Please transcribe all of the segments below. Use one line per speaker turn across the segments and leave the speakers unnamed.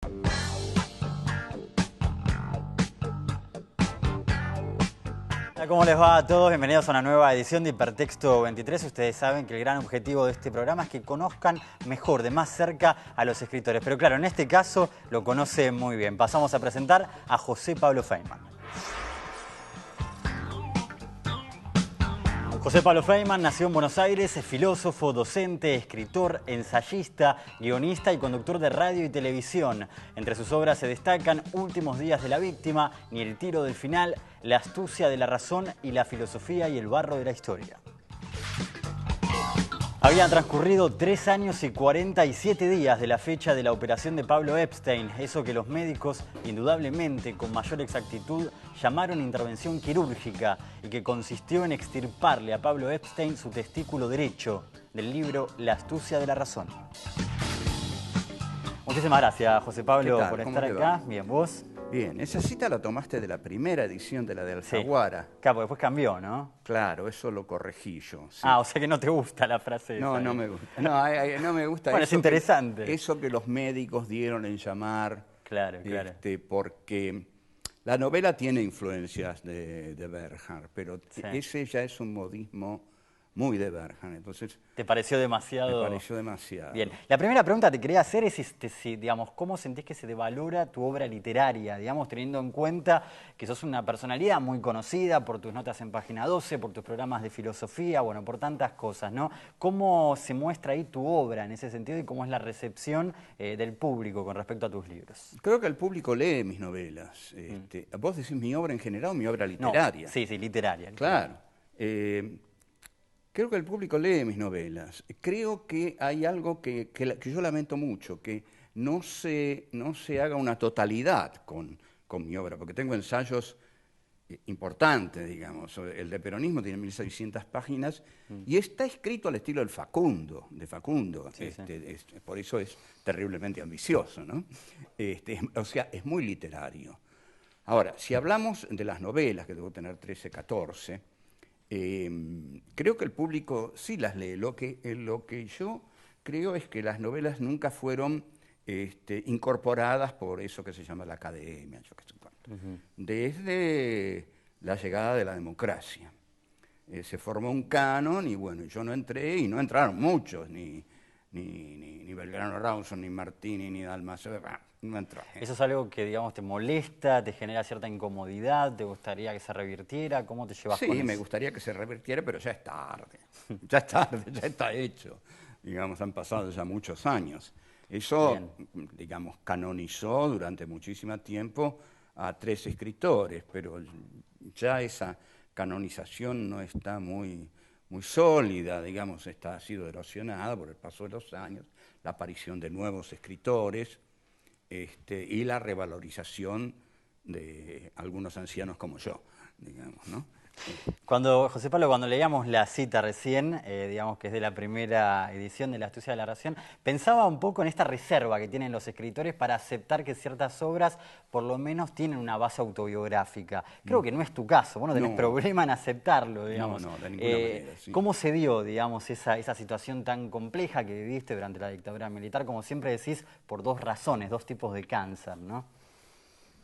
Hola, ¿cómo les va a todos? Bienvenidos a una nueva edición de Hipertexto 23. Ustedes saben que el gran objetivo de este programa es que conozcan mejor, de más cerca, a los escritores. Pero claro, en este caso lo conoce muy bien. Pasamos a presentar a José Pablo Feynman. José Pablo Feynman nació en Buenos Aires, es filósofo, docente, escritor, ensayista, guionista y conductor de radio y televisión. Entre sus obras se destacan Últimos días de la víctima, Ni el tiro del final, La astucia de la razón y La filosofía y el barro de la historia. Habían transcurrido 3 años y 47 días de la fecha de la operación de Pablo Epstein, eso que los médicos, indudablemente con mayor exactitud, llamaron intervención quirúrgica y que consistió en extirparle a Pablo Epstein su testículo derecho, del libro La astucia de la razón. Muchísimas gracias, José Pablo, por estar acá. Bien, ¿vos?
Bien, esa cita la tomaste de la primera edición de la de Alfaguara.
Sí. Claro, después cambió, ¿no?
Claro, eso lo corregí yo. Sí.
Ah, o sea que no te gusta la frase
no,
esa.
No me gusta. No me gusta.
Bueno, es interesante.
Eso que los médicos dieron en llamar.
Claro.
Porque la novela tiene influencias de Bernhard, pero sí, ese ya es un modismo muy de Bernhard. Entonces,
¿te pareció demasiado?
Me pareció demasiado.
Bien. La primera pregunta que te quería hacer es si, digamos, ¿cómo sentís que se devalora tu obra literaria? Digamos, teniendo en cuenta que sos una personalidad muy conocida por tus notas en Página 12, por tus programas de filosofía, bueno, por tantas cosas, ¿no? ¿Cómo se muestra ahí tu obra en ese sentido y cómo es la recepción del público con respecto a tus libros?
Creo que el público lee mis novelas. ¿Vos decís mi obra en general o mi obra literaria?
No, sí, literaria.
Claro. Creo que el público lee mis novelas. Creo que hay algo que yo lamento mucho, que no se haga una totalidad con mi obra, porque tengo ensayos importantes, digamos. El de peronismo tiene 1600 páginas y está escrito al estilo de Facundo. Sí, por eso es terriblemente ambicioso, ¿no? O sea, es muy literario. Ahora, si hablamos de las novelas, que debo tener 13, 14... creo que el público sí las lee. Lo que yo creo es que las novelas nunca fueron incorporadas por eso que se llama la academia, yo qué sé cuánto. Desde la llegada de la democracia. Se formó un canon y bueno, yo no entré y no entraron muchos, ni Belgrano Rawson, ni Martini, ni Dalmacio, no entró.
¿Eso es algo que, digamos, te molesta, te genera cierta incomodidad, te gustaría que se revirtiera? ¿Cómo te llevas con eso?
Sí, me gustaría que se revirtiera, pero ya es tarde. Ya es tarde, ya está hecho. Digamos, han pasado ya muchos años. Eso, digamos, canonizó durante muchísimo tiempo a 3 escritores, pero ya esa canonización no está muy sólida, digamos, ha sido erosionada por el paso de los años, la aparición de nuevos escritores y la revalorización de algunos ancianos como yo, digamos, ¿no?
José Pablo, cuando leíamos la cita recién, digamos que es de la primera edición de La astucia de la razón, pensaba un poco en esta reserva que tienen los escritores para aceptar que ciertas obras por lo menos tienen una base autobiográfica. Creo que no es tu caso, vos no tenés problema en aceptarlo, digamos.
No, de ninguna manera. Sí.
¿Cómo se dio, digamos, esa situación tan compleja que viviste durante la dictadura militar? Como siempre decís, por 2 razones, 2 tipos de cáncer, ¿no?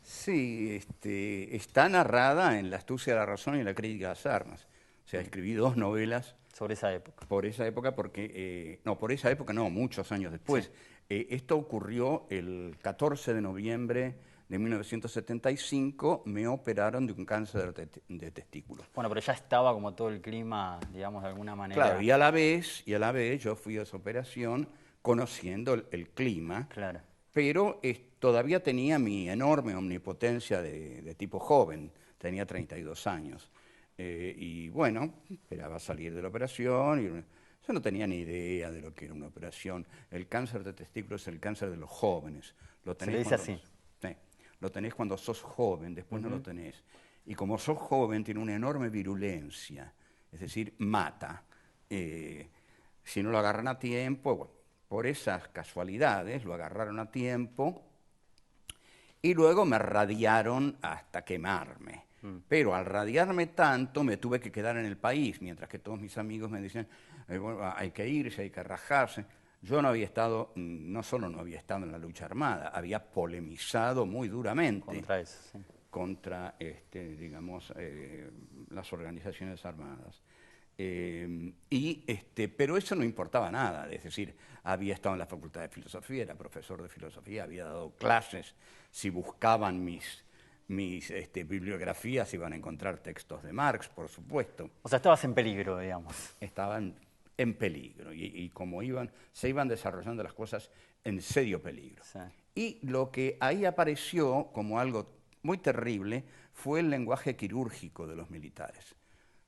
Sí, está narrada en La astucia de la razón y La crítica de las armas. O sea, escribí 2 novelas.
Sobre esa época.
Por esa época, porque... por esa época no, muchos años después. Sí. Esto ocurrió el 14 de noviembre de 1975, me operaron de un cáncer de testículos.
Bueno, pero ya estaba como todo el clima, digamos, de alguna manera.
Claro, y a la vez yo fui a esa operación conociendo el clima.
Claro.
Pero todavía tenía mi enorme omnipotencia de tipo joven, tenía 32 años. Y bueno, esperaba salir de la operación, y yo no tenía ni idea de lo que era una operación. El cáncer de testículos es el cáncer de los jóvenes.
Se le dice así.
Sí, lo tenés cuando sos joven, después no lo tenés. Y como sos joven, tiene una enorme virulencia, es decir, mata. Si no lo agarran a tiempo, bueno, por esas casualidades, lo agarraron a tiempo y luego me radiaron hasta quemarme. Pero al radiarme tanto me tuve que quedar en el país, mientras que todos mis amigos me decían, bueno, hay que irse, hay que rajarse. yo no había estado, no solo no había estado en la lucha armada, había polemizado muy duramente
Contra eso, sí.
contra, digamos, las organizaciones armadas. Pero eso no importaba nada, es decir, había estado en la Facultad de Filosofía, era profesor de filosofía, había dado clases, si buscaban mis bibliografías iban a encontrar textos de Marx, por supuesto.
O sea, estabas en peligro, digamos.
Estaban en peligro y como se iban desarrollando las cosas en serio peligro.
Sí.
Y lo que ahí apareció como algo muy terrible fue el lenguaje quirúrgico de los militares.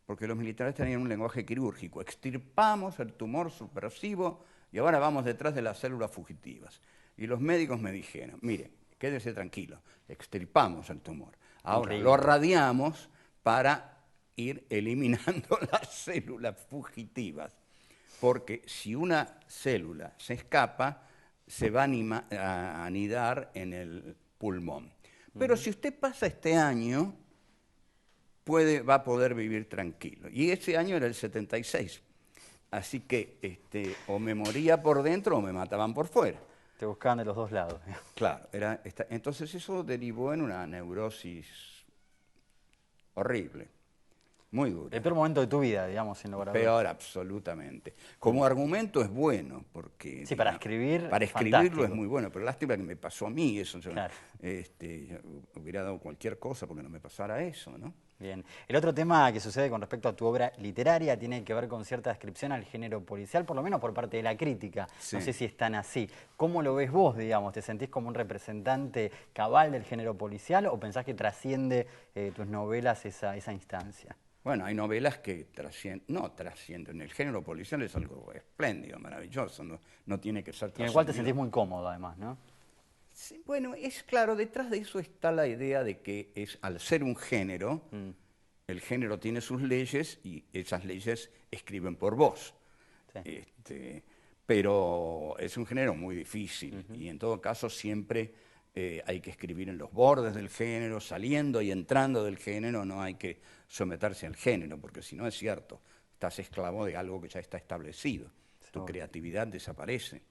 Porque los militares tenían un lenguaje quirúrgico. Extirpamos el tumor subversivo y ahora vamos detrás de las células fugitivas. Y los médicos me dijeron, mire, quédese tranquilo, extirpamos el tumor. Ahora
Increíble.
lo radiamos para ir eliminando las células fugitivas. Porque si una célula se escapa, se va a anidar en el pulmón. Pero si usted pasa este año, va a poder vivir tranquilo. Y ese año era el 76. Así que o me moría por dentro o me mataban por fuera.
Te buscaban de los dos lados.
Claro, entonces eso derivó en una neurosis horrible, muy dura.
El peor momento de tu vida, digamos, sin lugar a dudas.
Peor, absolutamente. Como argumento es bueno, porque...
Sí, para escribir,
para escribirlo
fantástico.
es muy bueno, pero lástima que me pasó a mí eso.
Claro.
Yo hubiera dado cualquier cosa porque no me pasara eso, ¿no?
Bien. El otro tema que sucede con respecto a tu obra literaria tiene que ver con cierta descripción al género policial, por lo menos por parte de la crítica.
Sí.
No sé si es tan así. ¿Cómo lo ves vos, digamos? ¿Te sentís como un representante cabal del género policial o pensás que trasciende tus novelas esa instancia?
Bueno, hay novelas que trascienden. El género policial es algo espléndido, maravilloso, no tiene que ser
Y en el cual te
trascendido.
sentís muy cómodo, además, ¿no?
Sí, bueno, es claro, detrás de eso está la idea de que al ser un género, el género tiene sus leyes y esas leyes escriben por vos.
Sí.
Pero es un género muy difícil y en todo caso siempre hay que escribir en los bordes del género, saliendo y entrando del género, no hay que someterse al género, porque si no es cierto, estás esclavo de algo que ya está establecido, tu creatividad desaparece.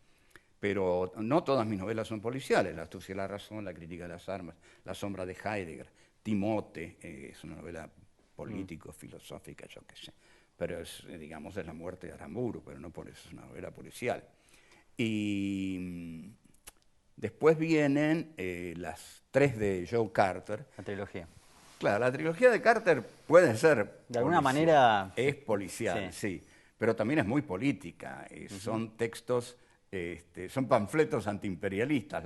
Pero no todas mis novelas son policiales, La astucia y la razón, La crítica de las armas, La sombra de Heidegger, Timote, es una novela político-filosófica, yo qué sé. Pero digamos, es la muerte de Aramburu, pero no por eso es una novela policial. Y después vienen las 3 de Joe Carter.
La trilogía.
Claro, la trilogía de Carter puede ser
De alguna
policial.
manera...
Es policial, sí. Pero también es muy política. Son textos... son panfletos antiimperialistas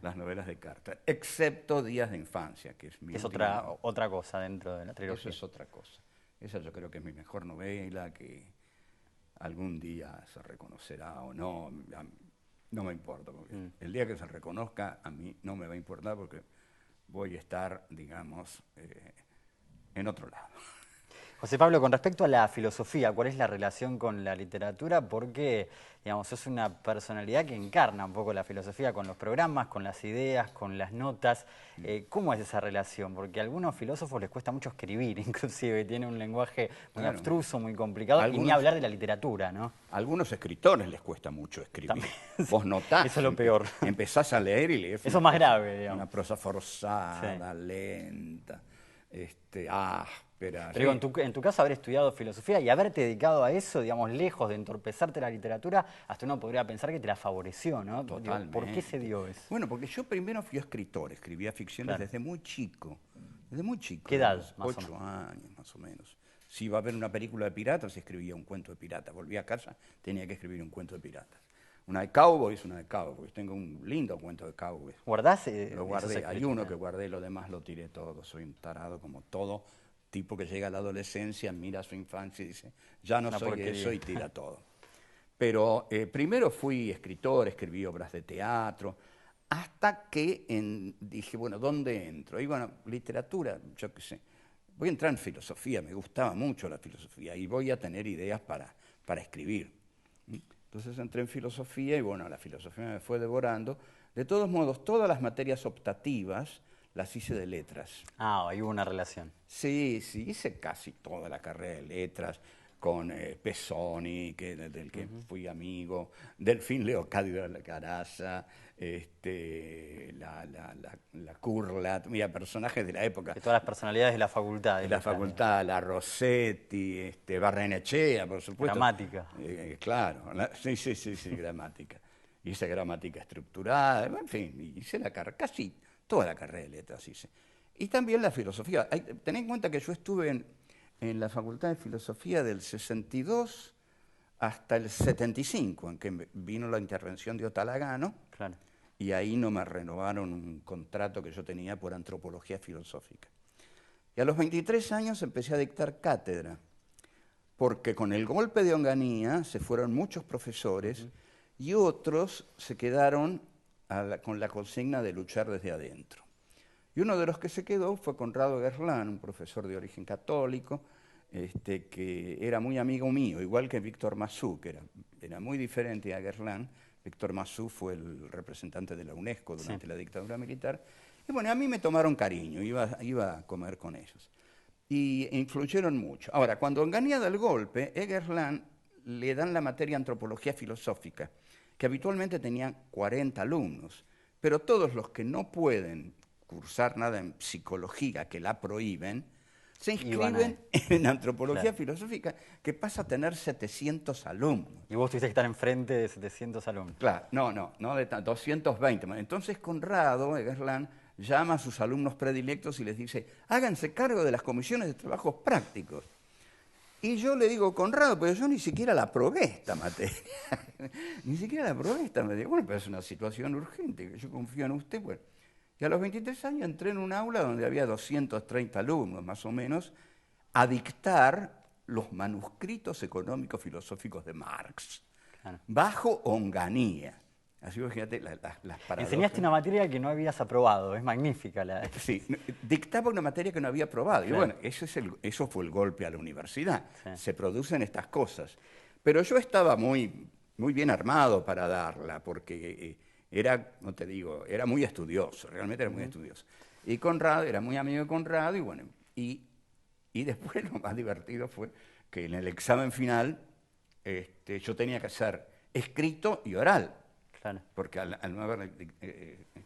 las novelas de Carter, excepto Días de Infancia, que es mi
Es
última.
otra cosa dentro de la trilogía.
Eso es otra cosa. Esa yo creo que es mi mejor novela, que algún día se reconocerá o no, no me importa, porque el día que se reconozca a mí no me va a importar porque voy a estar, digamos, en otro lado.
José Pablo, con respecto a la filosofía, ¿cuál es la relación con la literatura? Porque, digamos, sos una personalidad que encarna un poco la filosofía con los programas, con las ideas, con las notas. ¿Cómo es esa relación? Porque a algunos filósofos les cuesta mucho escribir, inclusive, tiene un lenguaje muy abstruso, muy complicado, y ni hablar de la literatura, ¿no?
A algunos escritores les cuesta mucho escribir. Vos notás.
Eso es lo peor.
Empezás a leer y lees.
Eso es más grave, digamos.
Una prosa forzada, lenta, áspera.
Pero digo, en tu caso, haber estudiado filosofía y haberte dedicado a eso, digamos, lejos de entorpecerte la literatura, hasta uno podría pensar que te la favoreció, ¿no?
Totalmente.
Digo, ¿por qué se dio eso?
Bueno, porque yo primero fui escritor, escribía ficciones desde muy chico. Desde muy chico.
¿Qué edad,
más
más o
8 años, más o menos. Si iba a ver una película de piratas, escribía un cuento de piratas. Volvía a casa, tenía que escribir un cuento de piratas. Una de cowboys, una de cowboys. Tengo un lindo cuento de cowboys.
¿Guardás?
Lo guardé. Hay uno que guardé, lo demás lo tiré todo. Soy un tarado como todo tipo que llega a la adolescencia, mira su infancia y dice, ya no soy eso, y tira todo. Pero primero fui escritor, escribí obras de teatro, hasta que dije, bueno, ¿dónde entro? Y bueno, literatura, yo qué sé. Voy a entrar en filosofía, me gustaba mucho la filosofía y voy a tener ideas para escribir. Entonces entré en filosofía y bueno, la filosofía me fue devorando. De todos modos, todas las materias optativas las hice de letras.
Ah, hay una relación.
Sí, hice casi toda la carrera de letras. con Pesoni, del que fui amigo, Delfín Leocadio de la Caraza, la Curlat, mira, personajes de la época.
De todas las personalidades de la facultad.
De la facultad, la Rossetti, Barrenechea, por supuesto.
Gramática.
Claro, sí, gramática. Hice gramática estructurada, en fin, hice casi toda la carrera de letras hice. Y también la filosofía. Ten en cuenta que yo estuve en la Facultad de Filosofía del 62 hasta el 75, en que vino la intervención de Otalagano,
claro.
Y ahí no me renovaron un contrato que yo tenía por antropología filosófica. Y a los 23 años empecé a dictar cátedra, porque con el golpe de Onganía se fueron muchos profesores y otros se quedaron con la consigna de luchar desde adentro. Y uno de los que se quedó fue Conrado Gerlán, un profesor de origen católico, que era muy amigo mío, igual que Víctor Massú, que era muy diferente a Gerlán. Víctor Massú fue el representante de la UNESCO durante la dictadura militar. Y bueno, a mí me tomaron cariño, iba a comer con ellos. Y influyeron mucho. Ahora, cuando Onganía da el golpe, Gerlán le dan la materia antropología filosófica, que habitualmente tenían 40 alumnos, pero todos los que no pueden cursar nada en psicología, que la prohíben, se inscriben en antropología filosófica, que pasa a tener 700 alumnos.
Y vos tuviste que estar enfrente de 700 alumnos.
Claro, no, de 220. Entonces Conrado, Gerlán, llama a sus alumnos predilectos y les dice, háganse cargo de las comisiones de trabajos prácticos. Y yo le digo, Conrado, pero yo ni siquiera la probé esta materia. Ni siquiera la probé esta materia. Bueno, pero es una situación urgente, yo confío en usted, pues. Y a los 23 años entré en un aula donde había 230 alumnos, más o menos, a dictar los manuscritos económicos filosóficos de Marx, bajo Onganía. Así que fíjate las paradojas.
Enseñaste una materia que no habías aprobado, es magnífica.
Sí, dictaba una materia que no había aprobado. Y bueno, eso fue el golpe a la universidad. Sí. Se producen estas cosas. Pero yo estaba muy bien armado para darla, porque era, no te digo, era muy estudioso, realmente era muy estudioso. Y Conrado, era muy amigo de Conrado, y bueno, y después lo más divertido fue que en el examen final yo tenía que hacer escrito y oral. Claro. Porque al no haber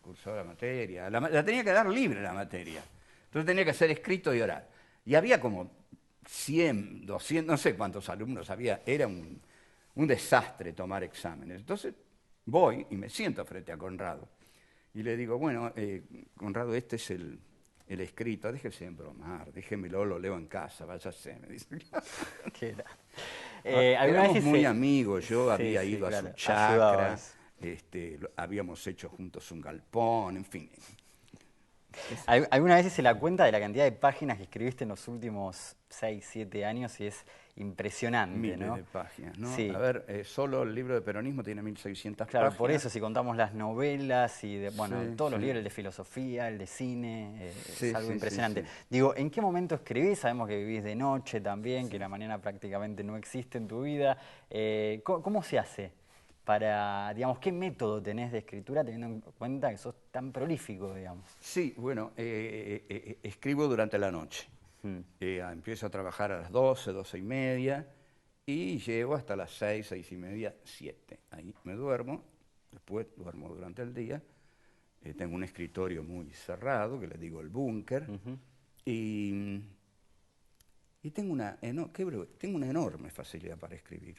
cursado la materia, la tenía que dar libre la materia. Entonces tenía que hacer escrito y oral. Y había como 100, 200, no sé cuántos alumnos había. Era un desastre tomar exámenes. Entonces voy y me siento frente a Conrado. Y le digo, bueno, Conrado, este es el escrito. Déjese embromar, déjemelo, lo leo en casa, váyase. Me dice. ¿Qué era? Éramos muy amigos. Yo había ido a su chacra. Habíamos hecho juntos un galpón, en fin.
Alguna vez hice la cuenta de la cantidad de páginas que escribiste en los últimos 6, 7 años y es impresionante,
Miles
¿no?
de páginas, ¿no?
Sí.
A ver, solo el libro de peronismo tiene 1600
claro,
páginas.
Por eso, si contamos las novelas y todos los libros, el de filosofía, el de cine, es algo impresionante. Sí. Digo, ¿en qué momento escribís? Sabemos que vivís de noche también, que la mañana prácticamente no existe en tu vida. ¿Cómo se hace? Para, digamos, ¿qué método tenés de escritura teniendo en cuenta que sos tan prolífico, digamos?
Sí, bueno, escribo durante la noche. Empiezo a trabajar a las 12, 12:30 y llego hasta las 6, 6:30, 7. Ahí me duermo, después duermo durante el día. Tengo un escritorio muy cerrado, que le digo el búnker, y tengo una enorme facilidad para escribir.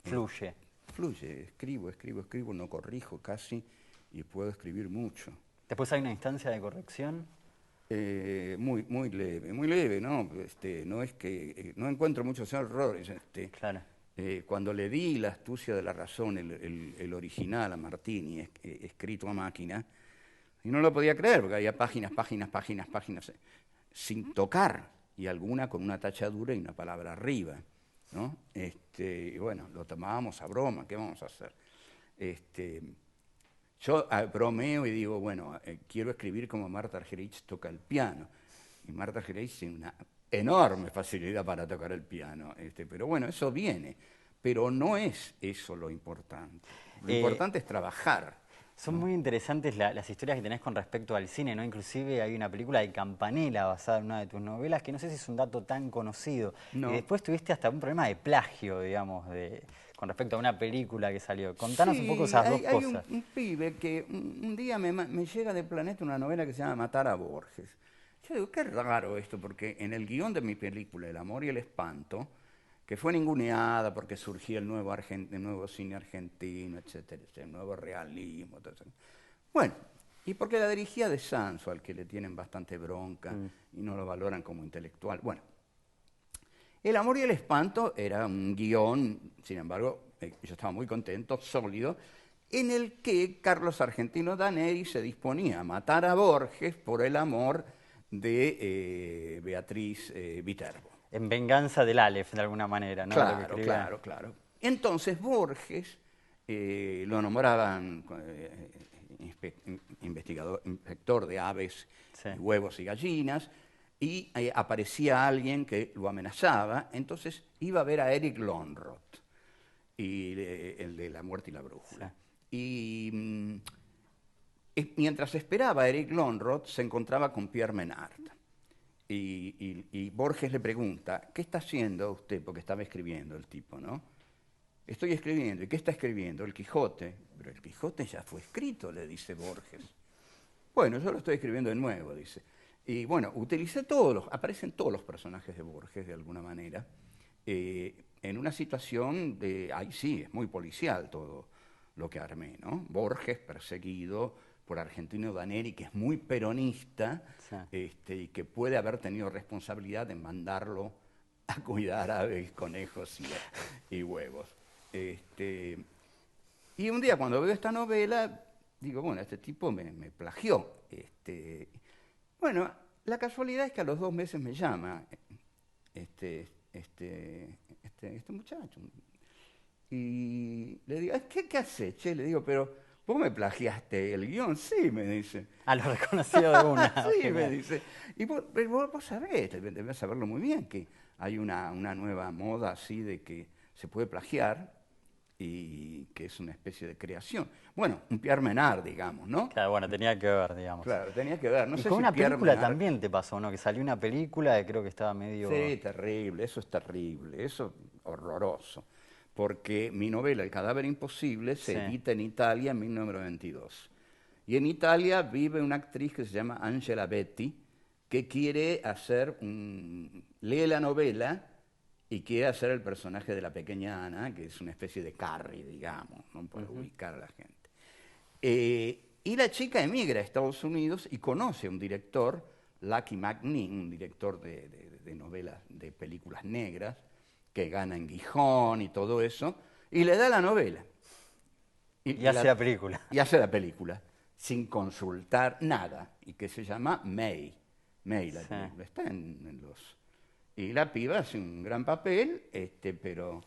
Fluye.
Fluye, escribo, no corrijo casi y puedo escribir mucho.
¿Después hay una instancia de corrección?
Muy leve, ¿no? No es que no encuentro muchos errores.
Claro.
Cuando le di La astucia de la razón, el original a Martini, escrito a máquina, y no lo podía creer porque había páginas sin tocar y alguna con una tachadura y una palabra arriba, ¿no? Y bueno, lo tomábamos a broma, ¿qué vamos a hacer? Yo bromeo y digo, bueno, quiero escribir como Marta Argerich toca el piano. Y Marta Argerich tiene una enorme facilidad para tocar el piano. Pero bueno, eso viene. Pero no es eso lo importante. Lo importante es trabajar.
Son muy interesantes las historias que tenés con respecto al cine, ¿no? Inclusive hay una película de Campanella basada en una de tus novelas, que no sé si es un dato tan conocido. Y
No.
después tuviste hasta un problema de plagio, digamos, con respecto a una película que salió. Contanos un poco
Sí,
esas dos
hay
cosas.
un pibe que un día me llega de Planeta una novela que se llama Matar a Borges. Yo digo, qué raro esto, porque en el guión de mi película, El amor y el espanto, que fue ninguneada porque surgía el nuevo cine argentino, etcétera, el nuevo realismo, todo eso. Bueno, y porque la dirigía de Sanso, al que le tienen bastante bronca y no lo valoran como intelectual. Bueno, El amor y el espanto era un guión, sin embargo, yo estaba muy contento, sólido, en el que Carlos Argentino Daneri se disponía a matar a Borges por el amor de Beatriz Viterbo.
En venganza del Aleph, de alguna manera, ¿no? De lo que
Claro,
escribía.
claro, claro. Entonces Borges lo nombraban inspector de aves,
Sí.
y huevos y gallinas, y aparecía alguien que lo amenazaba, entonces iba a ver a Eric Lonroth, el de La muerte y la brújula.
Sí.
Mientras esperaba a Eric Lonroth, se encontraba con Pierre Menard. Y Borges le pregunta, ¿qué está haciendo usted? Porque estaba escribiendo el tipo, ¿no? Estoy escribiendo. ¿Y qué está escribiendo? El Quijote. Pero el Quijote ya fue escrito, le dice Borges. Bueno, yo lo estoy escribiendo de nuevo, dice. Y bueno, aparecen todos los personajes de Borges de alguna manera, en una situación ahí sí, es muy policial todo lo que armé, ¿no? Borges perseguido por Argentino Daneri, que es muy peronista,
Sí.
y que puede haber tenido responsabilidad en mandarlo a cuidar aves, conejos y huevos. Y un día cuando veo esta novela, digo, bueno, este tipo me plagió. Bueno, la casualidad es que a los 2 meses me llama este muchacho. Y le digo, ¿qué haces, che? Le digo, pero vos me plagiaste el guión. Sí, me dice.
Ah, lo reconoció de una.
Sí, me
Genial.
dice. Y vos sabés, debes saberlo muy bien, que hay una nueva moda así de que se puede plagiar y que es una especie de creación. Bueno, un Pierre Menard, digamos, ¿no?
Claro, bueno, tenía que ver, digamos.
Claro, tenía que ver. No
Y
sé
con
si
una
Pierre
película
Menard...
también te pasó, ¿no? Que salió una película que creo que estaba medio...
Sí, terrible, eso es terrible, eso horroroso. Porque mi novela El cadáver imposible se
Sí.
edita en Italia en 1922. Y en Italia vive una actriz que se llama Angela Betti, que lee la novela y quiere hacer el personaje de la pequeña Ana, que es una especie de Carrie, digamos, ¿no? Para ubicar a la gente. Y la chica emigra a Estados Unidos y conoce a un director, Lucky McNean, un director de novelas, de películas negras, que gana en Gijón y todo eso, y le da la novela.
Y hace la película.
Y hace la película, sin consultar nada, y que se llama May. May, la
Sí.
película, está en los... Y la piba hace un gran papel, pero...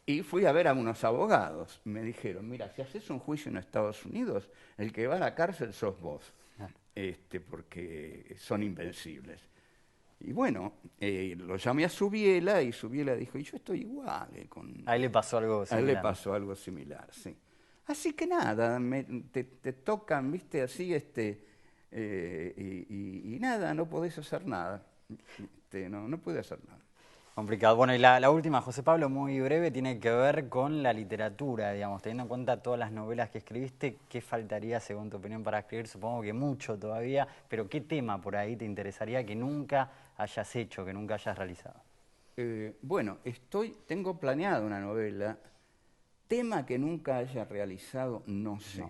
Y fui a ver a unos abogados. Me dijeron, mira, si haces un juicio en Estados Unidos, el que va a la cárcel sos vos, porque son invencibles. Y bueno, lo llamé a Subiela y Subiela dijo, y yo estoy igual.
A él le pasó algo
A él le
similar.
pasó algo similar, sí. Así que nada, te tocan, viste, así, y nada, no podés hacer nada. No puede hacer nada.
Complicado. Bueno, y la última, José Pablo, muy breve, tiene que ver con la literatura, digamos, teniendo en cuenta todas las novelas que escribiste, ¿qué faltaría, según tu opinión, para escribir? Supongo que mucho todavía, pero ¿qué tema por ahí te interesaría que nunca hayas hecho, que nunca hayas realizado?
Bueno, tengo planeada una novela. Tema que nunca haya realizado, no sé.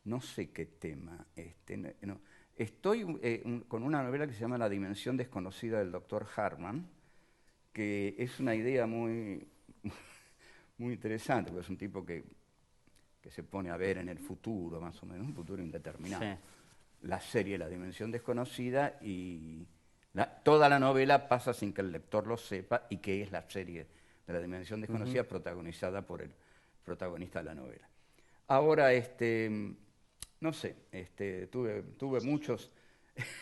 No sé qué tema. No. Estoy con una novela que se llama La dimensión desconocida del Dr. Hartman, que es una idea muy, muy interesante, porque es un tipo que se pone a ver en el futuro, más o menos, un futuro indeterminado.
Sí.
La serie La dimensión desconocida y toda la novela pasa sin que el lector lo sepa y que es la serie de La dimensión desconocida protagonizada por el protagonista de la novela. Ahora, no sé, tuve muchos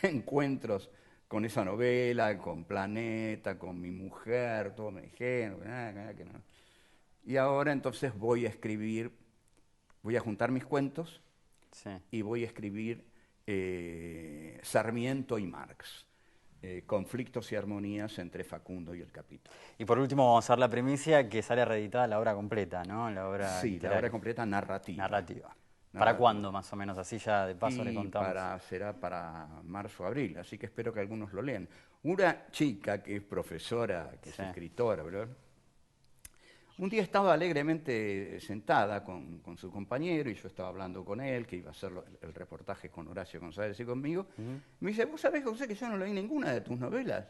encuentros con esa novela, con Planeta, con mi mujer, todo me dijeron, que no. Y ahora entonces voy a juntar mis cuentos
Sí.
y voy a escribir Sarmiento y Marx, conflictos y armonías entre Facundo y el Capitolio.
Y por último vamos a dar la primicia que sale reeditada la obra completa, ¿no? La obra
Sí, la
literaria.
obra completa narrativa.
Narrativa. ¿Para
Narrativa.
cuándo más o menos? Así ya de paso le
Y
contamos.
será para marzo o abril, así que espero que algunos lo lean. Una chica que es profesora, que es
Sí.
escritora, ¿verdad? Un día estaba alegremente sentada con su compañero y yo estaba hablando con él, que iba a hacer el reportaje con Horacio González y conmigo. Me dice, ¿vos sabés, José, que yo no leí ninguna de tus novelas?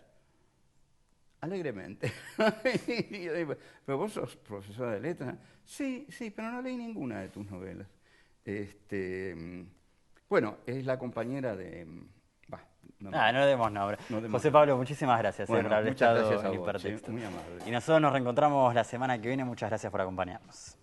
Alegremente. Y yo digo, ¿pero vos sos profesora de letras? Sí, sí, pero no leí ninguna de tus novelas. Bueno, es la compañera de...
No le demos nombre.
No demos
José Pablo, muchísimas gracias
Bueno,
por haber
muchas
estado
gracias a
en
vos,
Hipertexto.
muy amable.
Y nosotros nos reencontramos la semana que viene. Muchas gracias por acompañarnos.